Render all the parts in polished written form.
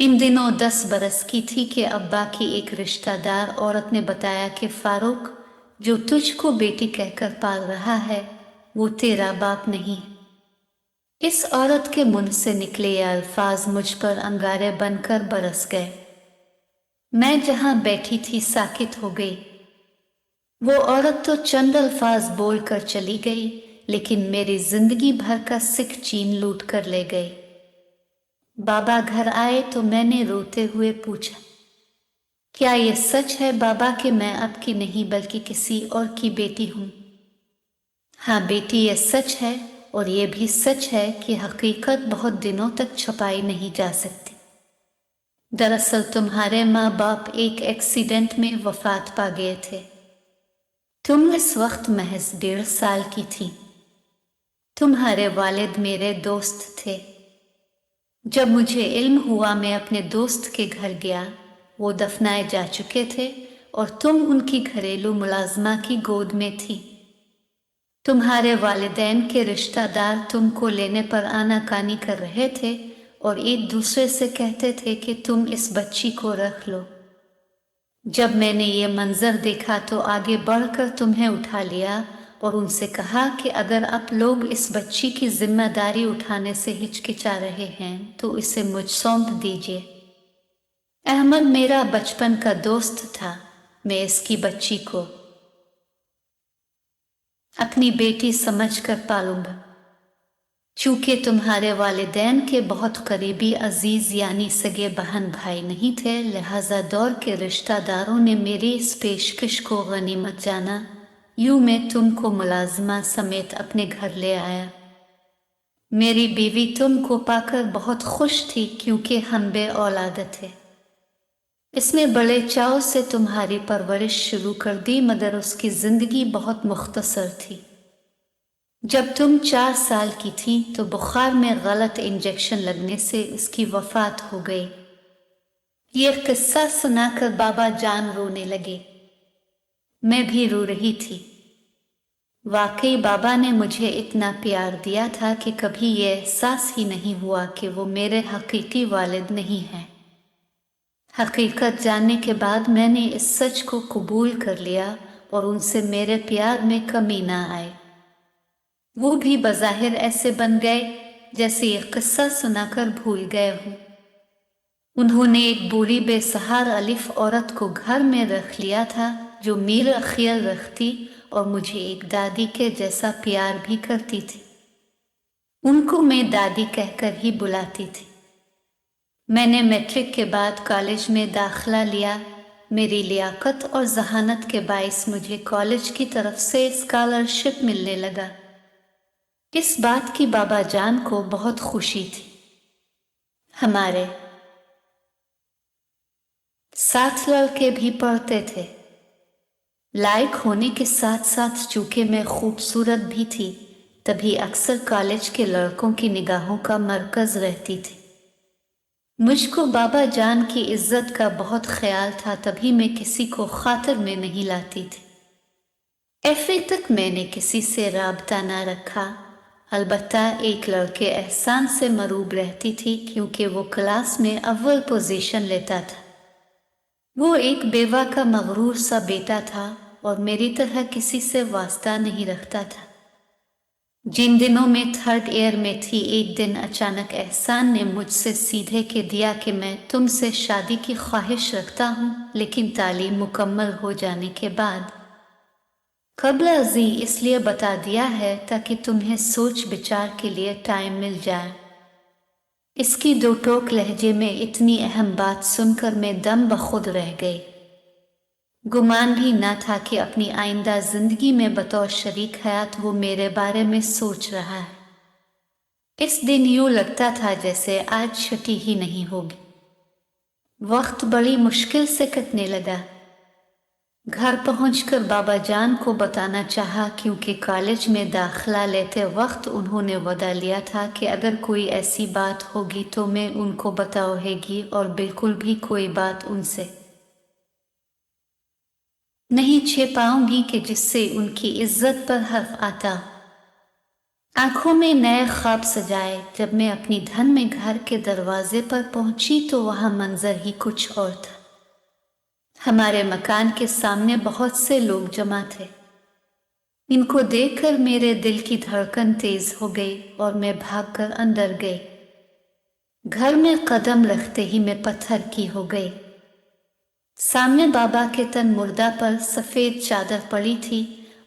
इन दिनों 10 बरस की थी कि अब्बा की एक रिश्तेदार औरत ने बताया कि फारूक, जो तुझको बेटी कहकर पाल रहा है, वो तेरा बाप नहीं है। इस औरत के मुंह से निकले ये अल्फाज मुझ पर अंगारे बनकर बरस गए। मैं जहां बैठी थी साकित हो गई। वो औरत तो चंद अल्फाज बोलकर चली गई, लेकिन मेरी जिंदगी भर का सिख चीन लूट कर ले गई। बाबा घर आए तो मैंने रोते हुए पूछा, क्या ये सच है बाबा कि मैं आपकी नहीं बल्कि किसी और की बेटी हूं? हाँ बेटी, ये सच है, और ये भी सच है कि हकीकत बहुत दिनों तक छुपाई नहीं जा सकती। दरअसल तुम्हारे माँ बाप एक एक्सीडेंट में वफात पा गए थे। तुम इस वक्त महज 1.5 साल की थी। तुम्हारे वालिद मेरे दोस्त थे। जब मुझे इल्म हुआ मैं अपने दोस्त के घर गया। वो दफनाए जा चुके थे और तुम उनकी घरेलू मुलाजमा की गोद में थी। तुम्हारे वालिदैन के रिश्तेदार तुमको लेने पर आनाकानी कर रहे थे और एक दूसरे से कहते थे कि तुम इस बच्ची को रख लो। जब मैंने ये मंजर देखा तो आगे बढ़कर तुम्हें उठा लिया और उनसे कहा कि अगर आप लोग इस बच्ची की जिम्मेदारी उठाने से हिचकिचा रहे हैं तो इसे मुझ सौंप दीजिए। अहमद मेरा बचपन का दोस्त था। मैं इसकी बच्ची को अपनी बेटी समझकर पालूंगा। चूंकि तुम्हारे वालिदैन के बहुत करीबी अजीज यानी सगे बहन भाई नहीं थे, लिहाजा दौर के रिश्तेदारों ने मेरी इस पेशकश को गनीमत जाना। यूं मैं तुमको मुलाजमा समेत अपने घर ले आया। मेरी बीवी तुमको पाकर बहुत खुश थी क्योंकि हम बे औलाद थे। इसने बड़े चाव से तुम्हारी परवरिश शुरू कर दी, मगर उसकी जिंदगी बहुत मुख्तसर थी। जब तुम 4 साल की थी तो बुखार में गलत इंजेक्शन लगने से उसकी वफात हो गई। ये किस्सा सुनाकर बाबा जान रोने लगे। मैं भी रो रही थी। वाकई बाबा ने मुझे इतना प्यार दिया था कि कभी ये एहसास ही नहीं हुआ कि वो मेरे हकीकी वालिद नहीं हैं। हकीकत जानने के बाद मैंने इस सच को कबूल कर लिया और उनसे मेरे प्यार में कमी ना आए। वो भी बज़ाहिर ऐसे बन गए जैसे ये किस्सा सुनाकर भूल गए हूँ। उन्होंने एक बूढ़ी बेसहार अलिफ औरत को घर में रख लिया था जो मेरा ख्याल रखती और मुझे एक दादी के जैसा प्यार भी करती थी। उनको मैं दादी कहकर ही बुलाती थी। मैंने मैट्रिक के बाद कॉलेज में दाखिला लिया। मेरी लियाकत और जहानत के बाइस मुझे कॉलेज की तरफ से स्कॉलरशिप मिलने लगा। इस बात की बाबा जान को बहुत खुशी थी। हमारे साथ लड़के भी पढ़ते थे। लायक होने के साथ साथ चूंकि मैं खूबसूरत भी थी, तभी अक्सर कॉलेज के लड़कों की निगाहों का मरकज रहती थी। मुझको बाबा जान की इज्जत का बहुत ख्याल था, तभी मैं किसी को खातिर में नहीं लाती थी। एफए तक मैंने किसी से राबता ना रखा। अलबत्ता एक लड़के एहसान से मरूब रहती थी क्योंकि वो क्लास में अव्वल पोजीशन लेता था। वो एक बेवा का मगरूर सा बेटा था और मेरी तरह किसी से वास्ता नहीं रखता था। जिन दिनों में 3rd ईयर में थी, एक दिन अचानक एहसान ने मुझसे सीधे के दिया कि मैं तुमसे शादी की ख्वाहिश रखता हूँ, लेकिन तालीम मुकम्मल हो जाने के बाद। कब्ल अज़ी इसलिए बता दिया है ताकि तुम्हें सोच विचार के लिए टाइम मिल जाए। इसकी दो टोक लहजे में इतनी अहम बात सुनकर मैं दम बखुद रह गई। गुमान भी ना था कि अपनी आइंदा जिंदगी में बतौर शरीक हयात वो मेरे बारे में सोच रहा है। इस दिन यूं लगता था जैसे आज छुट्टी ही नहीं होगी। वक्त बड़ी मुश्किल से कटने लगा। घर पहुंचकर बाबा जान को बताना चाहा क्योंकि कॉलेज में दाखिला लेते वक्त उन्होंने वदा लिया था कि अगर कोई ऐसी बात होगी तो मैं उनको बताऊंगी और बिल्कुल भी कोई बात उनसे नहीं छिपाऊंगी कि जिससे उनकी इज्जत पर हर्फ आता। आंखों में नए ख्वाब सजाए। जब मैं अपनी धन में घर के दरवाजे पर पहुंची तो वहां मंजर ही कुछ और था। हमारे मकान के सामने बहुत से लोग जमा थे। इनको देखकर मेरे दिल की धड़कन तेज हो गई और मैं भागकर अंदर गई। घर में कदम रखते ही मैं पत्थर की हो गई। सामने बाबा के तन मुर्दा पर सफेद चादर पड़ी थी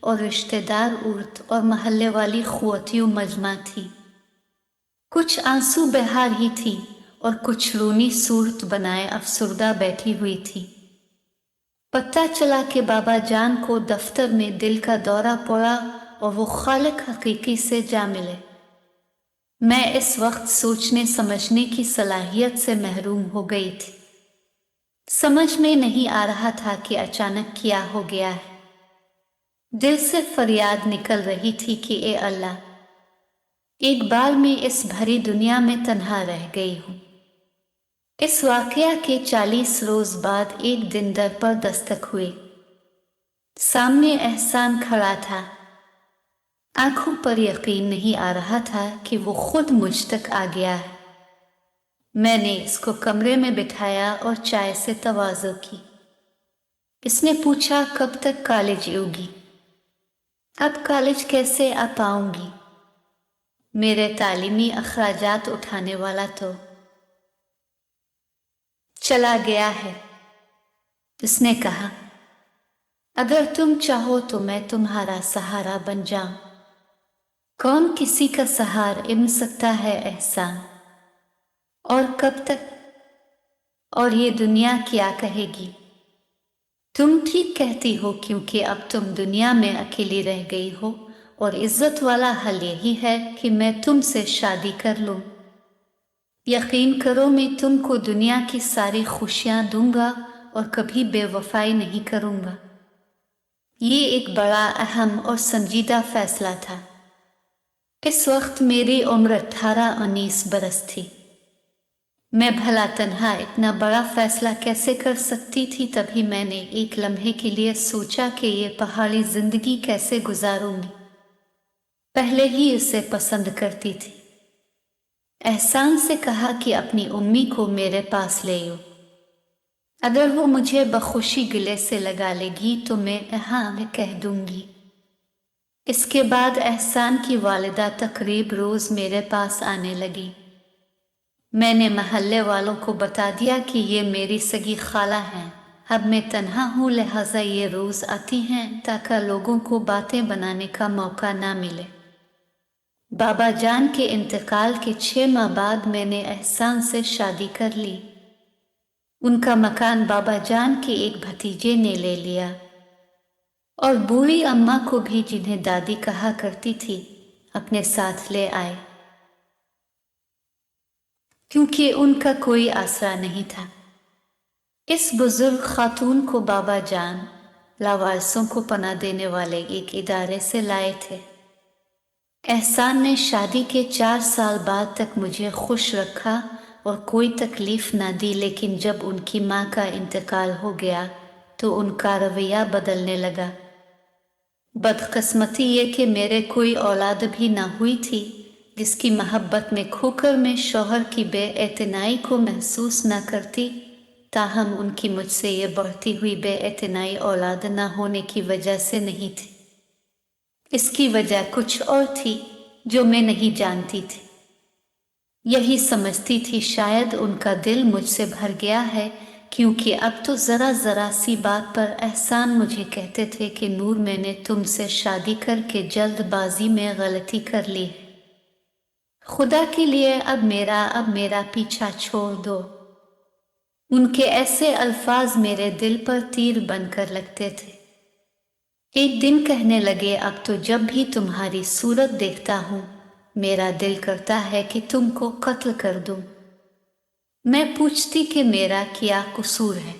और रिश्तेदार औरत और महल्ले वाली खुआतियों मजमा थी। कुछ आंसू बहा रही थी और कुछ रूनी सूरत बनाए अफसुर्दा बैठी हुई थी। पता चला कि बाबा जान को दफ्तर में दिल का दौरा पड़ा और वो खालिक हकीकी से जा मिले। मैं इस वक्त सोचने समझने की सलाहियत से महरूम हो गई थी। समझ में नहीं आ रहा था कि अचानक क्या हो गया है। दिल से फरियाद निकल रही थी कि ए अल्लाह, एक बार मैं इस भरी दुनिया में तन्हा रह गई हूँ। इस वाकया के 40 रोज बाद एक दिन दर पर दस्तक हुई। सामने एहसान खड़ा था। आंखों पर यकीन नहीं आ रहा था कि वो खुद मुझ तक आ गया है। मैंने इसको कमरे में बिठाया और चाय से तवाज़ो की। इसने पूछा, कब तक कॉलेज होगी? अब कॉलेज कैसे आ पाऊंगी? मेरे तालीमी अखराजात उठाने वाला तो चला गया है। उसने कहा, अगर तुम चाहो तो मैं तुम्हारा सहारा बन जाऊं। कौन किसी का सहारा बन सकता है एहसान? और कब तक? और ये दुनिया क्या कहेगी? तुम ठीक कहती हो, क्योंकि अब तुम दुनिया में अकेली रह गई हो और इज्जत वाला हल यही है कि मैं तुमसे शादी कर लूं। यकीन करो, मैं तुमको दुनिया की सारी खुशियां दूंगा और कभी बेवफाई नहीं करूंगा। ये एक बड़ा अहम और संजीदा फैसला था। इस वक्त मेरी उम्र 18-19 बरस थी। मैं भला तन्हा इतना बड़ा फैसला कैसे कर सकती थी? तभी मैंने एक लम्हे के लिए सोचा कि ये पहाड़ी जिंदगी कैसे गुजारूंगी। पहले ही इसे पसंद करती थी। एहसान से कहा कि अपनी उम्मी को मेरे पास ले आओ। अगर वो मुझे बखुशी गले से लगा लेगी तो मैं हाँ कह दूंगी। इसके बाद एहसान की वालिदा तकरीब रोज मेरे पास आने लगी। मैंने महल्ले वालों को बता दिया कि ये मेरी सगी खाला हैं। अब मैं तन्हा हूँ, लिहाजा ये रोज आती हैं ताकि लोगों को बातें बनाने का मौका ना मिले। बाबा जान के इंतकाल के 6 माह बाद मैंने एहसान से शादी कर ली। उनका मकान बाबा जान के एक भतीजे ने ले लिया और बूढ़ी अम्मा को भी, जिन्हें दादी कहा करती थी, अपने साथ ले आए, क्योंकि उनका कोई आसरा नहीं था। इस बुजुर्ग खातून को बाबा जान लावारिसों को पनाह देने वाले एक इदारे से लाए थे। एहसान ने शादी के 4 साल बाद तक मुझे खुश रखा और कोई तकलीफ ना दी, लेकिन जब उनकी माँ का इंतकाल हो गया तो उनका रवैया बदलने लगा। बदकिस्मती ये कि मेरे कोई औलाद भी ना हुई थी। जिसकी मोहब्बत में खोकर मैं शौहर की बेएतनाई को महसूस ना करती, ताहम उनकी मुझसे ये बढ़ती हुई बेएतनाई औलाद ना होने की वजह से नहीं थी। इसकी वजह कुछ और थी जो मैं नहीं जानती थी। यही समझती थी शायद उनका दिल मुझसे भर गया है, क्योंकि अब तो ज़रा ज़रा सी बात पर एहसान मुझे कहते थे कि नूर, मैंने तुमसे शादी करके जल्दबाजी में गलती कर ली है। खुदा के लिए अब मेरा पीछा छोड़ दो। उनके ऐसे अल्फाज मेरे दिल पर तीर बनकर लगते थे। एक दिन कहने लगे, अब तो जब भी तुम्हारी सूरत देखता हूँ मेरा दिल करता है कि तुमको कत्ल कर दूं। मैं पूछती कि मेरा क्या कसूर है?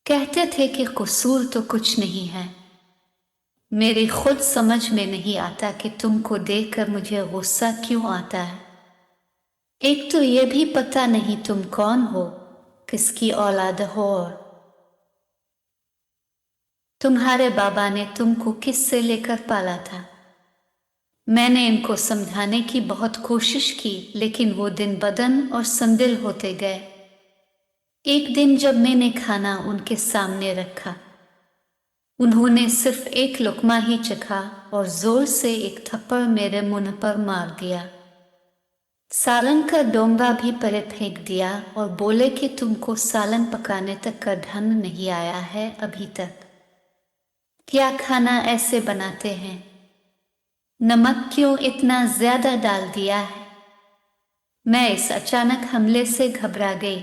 कहते थे कि कसूर तो कुछ नहीं है। मेरी खुद समझ में नहीं आता कि तुमको देखकर मुझे गुस्सा क्यों आता है। एक तो ये भी पता नहीं तुम कौन हो, किसकी औलाद हो, और तुम्हारे बाबा ने तुमको किस से लेकर पाला था। मैंने इनको समझाने की बहुत कोशिश की, लेकिन वो दिन बदन और संदिल होते गए। एक दिन जब मैंने खाना उनके सामने रखा, उन्होंने सिर्फ एक लुकमा ही चखा और जोर से एक थप्पड़ मेरे मुंह पर मार दिया। सालन का डोंगा भी परे फेंक दिया और बोले कि तुमको सालन पकाने तक का ढंग नहीं आया है अभी तक। क्या खाना ऐसे बनाते हैं? नमक क्यों इतना ज्यादा डाल दिया है? मैं इस अचानक हमले से घबरा गई।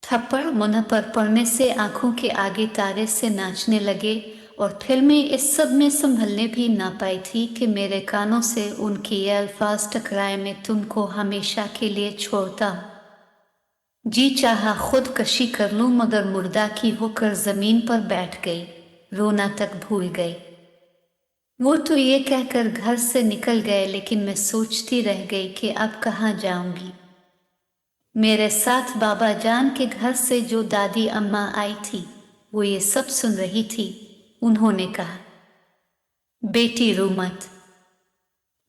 थप्पड़ मुंह पर पड़ने से आंखों के आगे तारे से नाचने लगे और फिर मैं इस सब में संभलने भी ना पाई थी कि मेरे कानों से उनके ये अल्फाज टकराए, मैं तुमको हमेशा के लिए छोड़ता हूँ। जी चाहा खुदकशी कर लूं, मगर मुर्दा की होकर जमीन पर बैठ गई, रोना तक भूल गई। वो तो ये कहकर घर से निकल गए, लेकिन मैं सोचती रह गई कि अब कहाँ जाऊंगी। मेरे साथ बाबा जान के घर से जो दादी अम्मा आई थी, वो ये सब सुन रही थी। उन्होंने कहा, बेटी रो मत,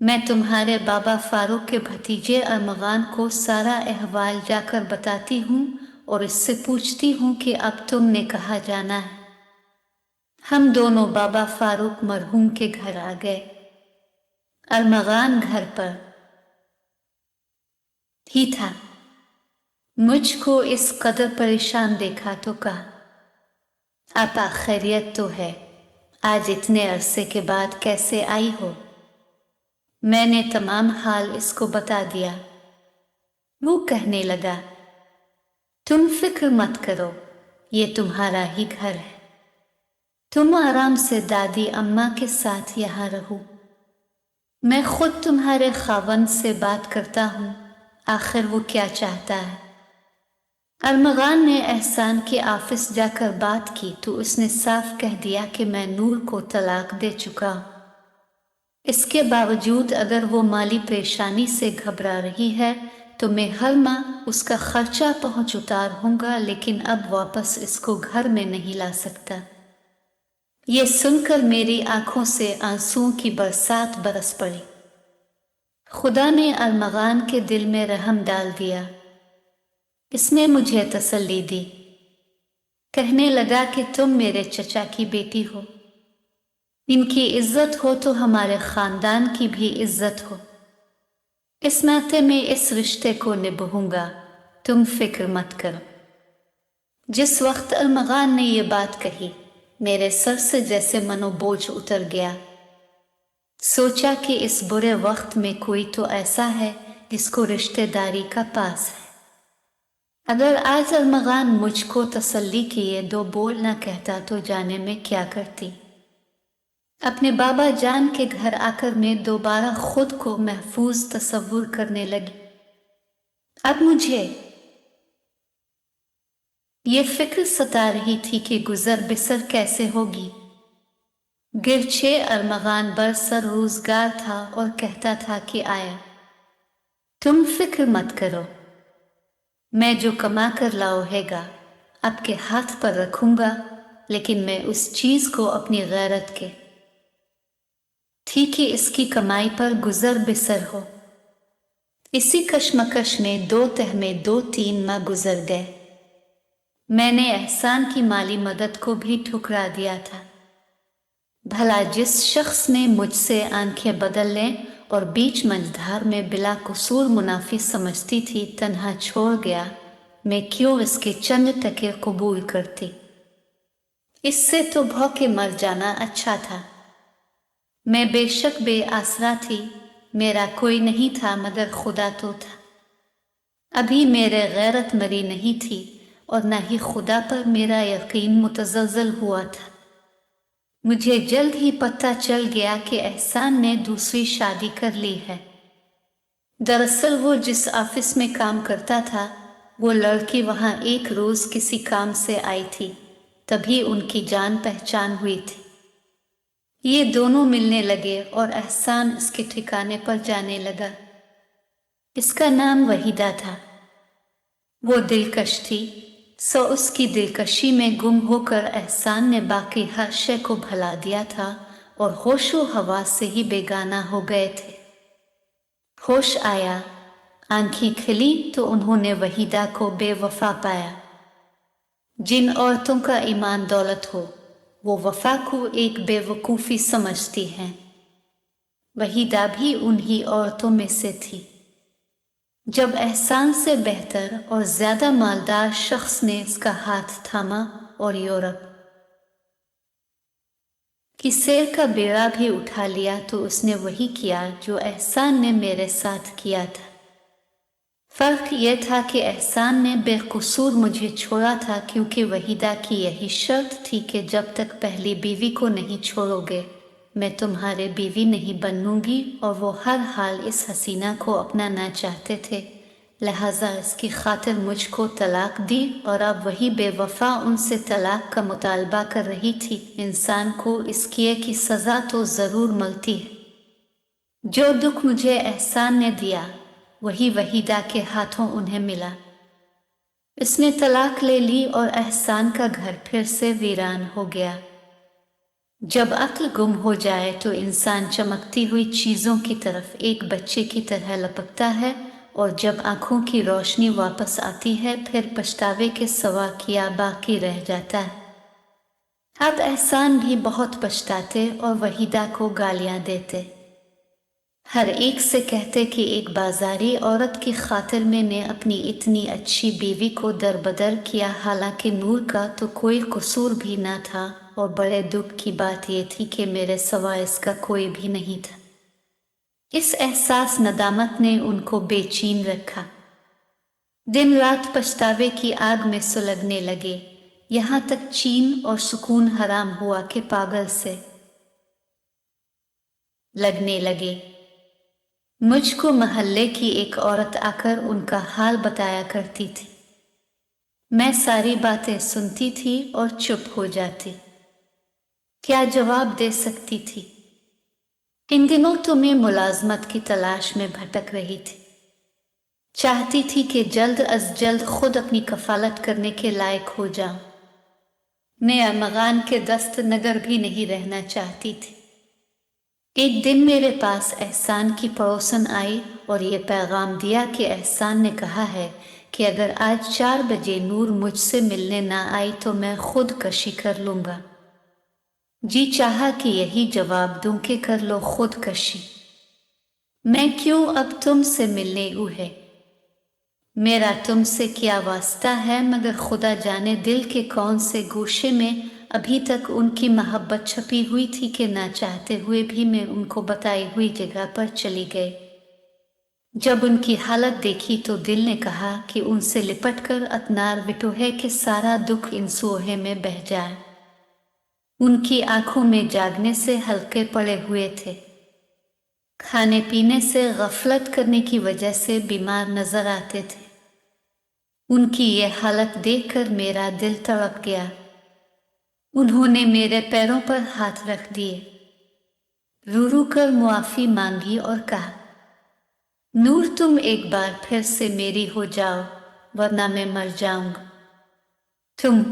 मैं तुम्हारे बाबा फारूक के भतीजे अरमगान को सारा अहवाल जाकर बताती हूँ और इससे पूछती हूँ कि अब तुमने कहाँ जाना है। हम दोनों बाबा फारूक मरहूम के घर आ गए। अरमगान घर पर ही था। मुझको इस कदर परेशान देखा तो कहा, आपा खैरियत तो है, आज इतने अरसे के बाद कैसे आई हो? मैंने तमाम हाल इसको बता दिया। वो कहने लगा, तुम फिक्र मत करो, ये तुम्हारा ही घर है, तुम आराम से दादी अम्मा के साथ यहाँ रहो। मैं खुद तुम्हारे खावंद से बात करता हूँ, आखिर वो क्या चाहता है। अरमगान ने एहसान के ऑफिस जाकर बात की तो उसने साफ कह दिया कि मैं नूर को तलाक दे चुका हूँ। इसके बावजूद अगर वो माली परेशानी से घबरा रही है तो मैं हर माह उसका खर्चा पहुँच उतारूंगा, लेकिन अब वापस इसको घर में नहीं ला सकता। ये सुनकर मेरी आंखों से आंसुओं की बरसात बरस पड़ी। खुदा ने अरमगान के दिल में रहम डाल दिया। इसने मुझे तसल्ली दी, कहने लगा कि तुम मेरे चचा की बेटी हो, इनकी इज्जत हो तो हमारे खानदान की भी इज्जत हो। इस नाते में इस रिश्ते को निभाऊंगा, तुम फिक्र मत करो। जिस वक्त अरमगान ने ये बात कही, मेरे सर से जैसे मनोबोझ उतर गया। सोचा कि इस बुरे वक्त में कोई तो ऐसा है जिसको रिश्तेदारी का पास है। अगर आज अरमगान मुझको तसल्ली किए दो बोल न कहता तो जाने में क्या करती। अपने बाबा जान के घर आकर मैं दोबारा खुद को महफूज तस्वुर करने लगी। अब मुझे ये फिक्र सता रही थी कि गुजर बिसर कैसे होगी। गिरछे अरमगान बरसर रोजगार था और कहता था कि आया, तुम फिक्र मत करो, मैं जो कमा कर लाऊंगा आपके हाथ पर रखूंगा, लेकिन मैं उस चीज को अपनी गैरत के थी कि इसकी कमाई पर गुजर बिसर हो। इसी कशमकश में 2-3 माह गुजर गए। मैंने एहसान की माली मदद को भी ठुकरा दिया था। भला जिस शख्स ने मुझसे आंखें बदलने और बीच मंझधार में बिला कसूर मुनाफी समझती थी तन्हा छोड़ गया, मैं क्यों इसके चंद टके कबूल करती। इससे तो भौंके मर जाना अच्छा था। मैं बेशक बेआसरा थी, मेरा कोई नहीं था मगर खुदा तो था। अभी मेरे गैरत मरी नहीं थी और न ही खुदा पर मेरा यकीन मुतज़लज़ल हुआ था। मुझे जल्द ही पता चल गया कि एहसान ने दूसरी शादी कर ली है। दरअसल वो जिस ऑफिस में काम करता था, वो लड़की वहाँ एक रोज किसी काम से आई थी, तभी उनकी जान पहचान हुई थी। ये दोनों मिलने लगे और एहसान इसके ठिकाने पर जाने लगा। इसका नाम वहीदा था। वो दिलकश थी, सो उसकी दिलकशी में गुम होकर एहसान ने बाकी हर शय को भुला दिया था और होशो हवास से ही बेगाना हो गए थे। होश आया, आंखें खिली तो उन्होंने वहीदा को बेवफा पाया। जिन औरतों का ईमान दौलत हो वो वफा को एक बेवकूफ़ी समझती हैं। वहीदा भी उन्हीं औरतों में से थी। जब एहसान से बेहतर और ज़्यादा मालदार शख्स ने इसका हाथ थामा और यूरोप की सैर का बेड़ा भी उठा लिया तो उसने वही किया जो एहसान ने मेरे साथ किया था। फ़र्क यह था कि एहसान ने बेकसूर मुझे छोड़ा था, क्योंकि वहीदा की यही शर्त थी कि जब तक पहली बीवी को नहीं छोड़ोगे मैं तुम्हारे बीवी नहीं बनूंगी, और वो हर हाल इस हसीना को अपनाना चाहते थे। लिहाजा इसकी खातिर मुझको तलाक दी और अब वही बेवफा उनसे तलाक का मुतालबा कर रही थी। इंसान को इस किए की सज़ा तो ज़रूर मिलती है। जो दुख मुझे एहसान ने दिया वही वहीदा के हाथों उन्हें मिला। इसने तलाक ले ली और एहसान का घर फिर से वीरान हो गया। जब अक्ल गुम हो जाए तो इंसान चमकती हुई चीज़ों की तरफ एक बच्चे की तरह लपकता है, और जब आँखों की रोशनी वापस आती है फिर पछतावे के सिवा किया बाकी रह जाता है। अब एहसान भी बहुत पछताते और वहीदा को गालियाँ देते। हर एक से कहते कि एक बाजारी औरत की खातिर मैंने अपनी इतनी अच्छी बीवी को दरबदर किया, हालांकि नूर का तो कोई कसूर भी ना था, और बड़े दुख की बात यह थी कि मेरे सिवा इसका कोई भी नहीं था। इस एहसास नदामत ने उनको बेचैन रखा। दिन रात पछतावे की आग में सुलगने लगे, यहाँ तक चैन और सुकून हराम हुआ कि पागल से लगने लगे। मुझको महल्ले की एक औरत आकर उनका हाल बताया करती थी। मैं सारी बातें सुनती थी और चुप हो जाती। क्या जवाब दे सकती थी? इन दिनों तो मैं मुलाजमत की तलाश में भटक रही थी। चाहती थी कि जल्द अज जल्द खुद अपनी कफालत करने के लायक हो जाऊं। मैं अरमगान के दस्त नगर भी नहीं रहना चाहती थी। एक दिन मेरे पास एहसान की पड़ोसन आई और ये पैगाम दिया कि एहसान ने कहा है कि अगर आज 4 बजे नूर मुझसे मिलने ना आई तो मैं खुद कशी कर लूँगा। जी चाहा कि यही जवाब दूं कि कर लो खुद कशी। मैं क्यों अब तुमसे मिलने है? मेरा तुमसे क्या वास्ता है, मगर खुदा जाने दिल के कौन से गोशे में अभी तक उनकी मोहब्बत छपी हुई थी कि ना चाहते हुए भी मैं उनको बताई हुई जगह पर चली गई। जब उनकी हालत देखी तो दिल ने कहा कि उनसे लिपटकर अतनार विटोहे के सारा दुख इन सोहे में बह जाए। उनकी आंखों में जागने से हल्के पड़े हुए थे। खाने पीने से गफलत करने की वजह से बीमार नजर आते थे। उनकी ये हालत देखकर मेरा दिल तड़प गया। उन्होंने मेरे पैरों पर हाथ रख दिए, रू रू कर मुआफ़ी मांगी और कहा, नूर तुम एक बार फिर से मेरी हो जाओ वरना मैं मर जाऊंगा। तुम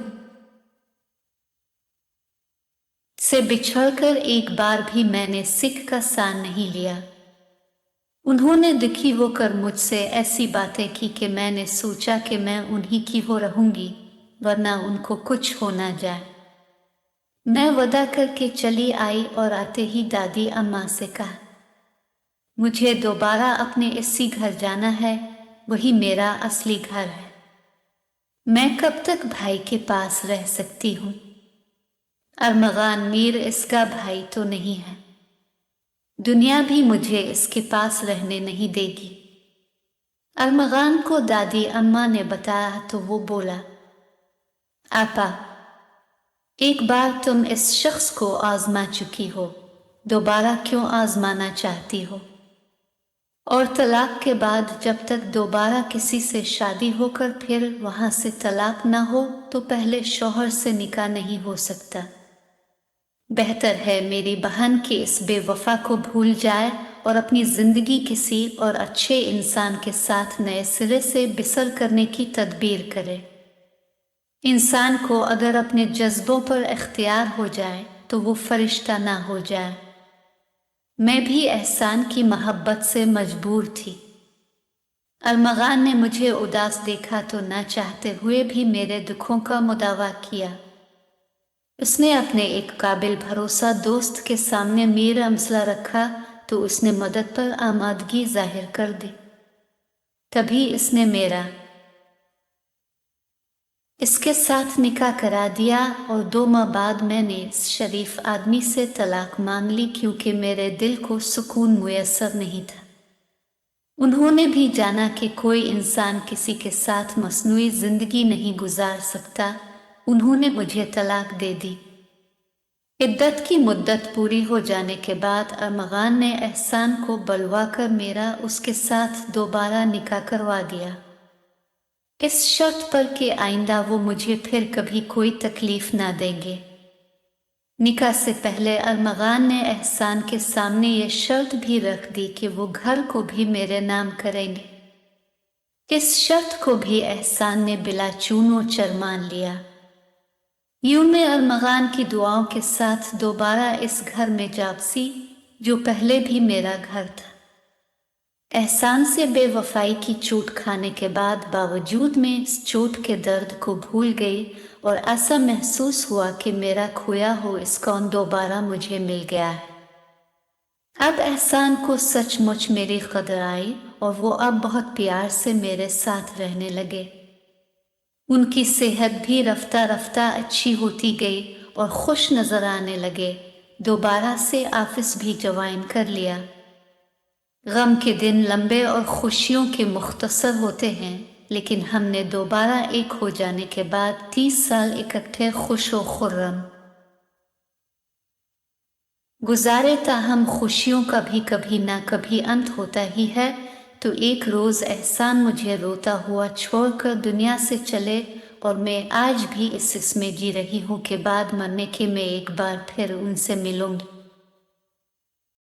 से बिछड़कर एक बार भी मैंने सिक का सान नहीं लिया। उन्होंने दुखी होकर मुझसे ऐसी बातें की कि मैंने सोचा कि मैं उन्हीं की हो रहूंगी वरना उनको कुछ हो ना जाए। मैं वदा करके चली आई और आते ही दादी अम्मा से कहा, मुझे दोबारा अपने इसी घर जाना है, वही मेरा असली घर है। मैं कब तक भाई के पास रह सकती हूँ? अरमगान मीर इसका भाई तो नहीं है। दुनिया भी मुझे इसके पास रहने नहीं देगी। अरमगान को दादी अम्मा ने बताया तो वो बोला, आपा, एक बार तुम इस शख्स को आजमा चुकी हो, दोबारा क्यों आजमाना चाहती हो? और तलाक के बाद जब तक दोबारा किसी से शादी होकर फिर वहां से तलाक ना हो तो पहले शौहर से निकाह नहीं हो सकता। बेहतर है मेरी बहन की इस बेवफा को भूल जाए और अपनी जिंदगी किसी और अच्छे इंसान के साथ नए सिरे से बिसर करने की तदबीर करे। इंसान को अगर अपने जज्बों पर इख्तियार हो जाए तो वो फरिश्ता ना हो जाए। मैं भी एहसान की मोहब्बत से मजबूर थी। अरमगान ने मुझे उदास देखा तो ना चाहते हुए भी मेरे दुखों का मुदावा किया। उसने अपने एक काबिल भरोसा दोस्त के सामने मेरा मसला रखा तो उसने मदद पर आमादगी जाहिर कर दी। तभी इसने मेरा इसके साथ निकाह करा दिया और 2 माह बाद मैंने इस शरीफ आदमी से तलाक मांग ली क्योंकि मेरे दिल को सुकून मुयस्सर नहीं था। उन्होंने भी जाना कि कोई इंसान किसी के साथ मसनूई जिंदगी नहीं गुजार सकता। उन्होंने मुझे तलाक दे दी। इद्दत की मुद्दत पूरी हो जाने के बाद अरमगान ने एहसान को बलवा कर मेरा उसके साथ दोबारा निकाह करवा दिया, इस शर्त पर कि आइंदा वो मुझे फिर कभी कोई तकलीफ ना देंगे। निकाह से पहले अरमगान ने एहसान के सामने ये शर्त भी रख दी कि वो घर को भी मेरे नाम करेंगे। इस शर्त को भी एहसान ने बिला चूनो चर मान लिया। यूं मैं अरमगान की दुआओं के साथ दोबारा इस घर में जा बसी जो पहले भी मेरा घर था। एहसान से बेवफाई की चोट खाने के बाद बावजूद मैं इस चोट के दर्द को भूल गई और ऐसा महसूस हुआ कि मेरा खोया हो इस कौन दोबारा मुझे मिल गया है। अब एहसान को सचमुच मेरी कदर आई और वो अब बहुत प्यार से मेरे साथ रहने लगे। उनकी सेहत भी रफ्ता रफ्ता अच्छी होती गई और खुश नजर आने लगे। दोबारा से ऑफिस भी ज्वाइन कर लिया। गम के दिन लंबे और खुशियों के मुख्तसर होते हैं, लेकिन हमने दोबारा एक हो जाने के बाद 30 साल इकट्ठे खुश व खुर्रम गुजारे। ताहम खुशियों का भी कभी ना कभी अंत होता ही है। तो एक रोज़ एहसान मुझे रोता हुआ छोड़कर दुनिया से चले और मैं आज भी इसमें जी रही हूँ कि बाद मरने के मैं एक बार फिर उनसे मिलूंगी।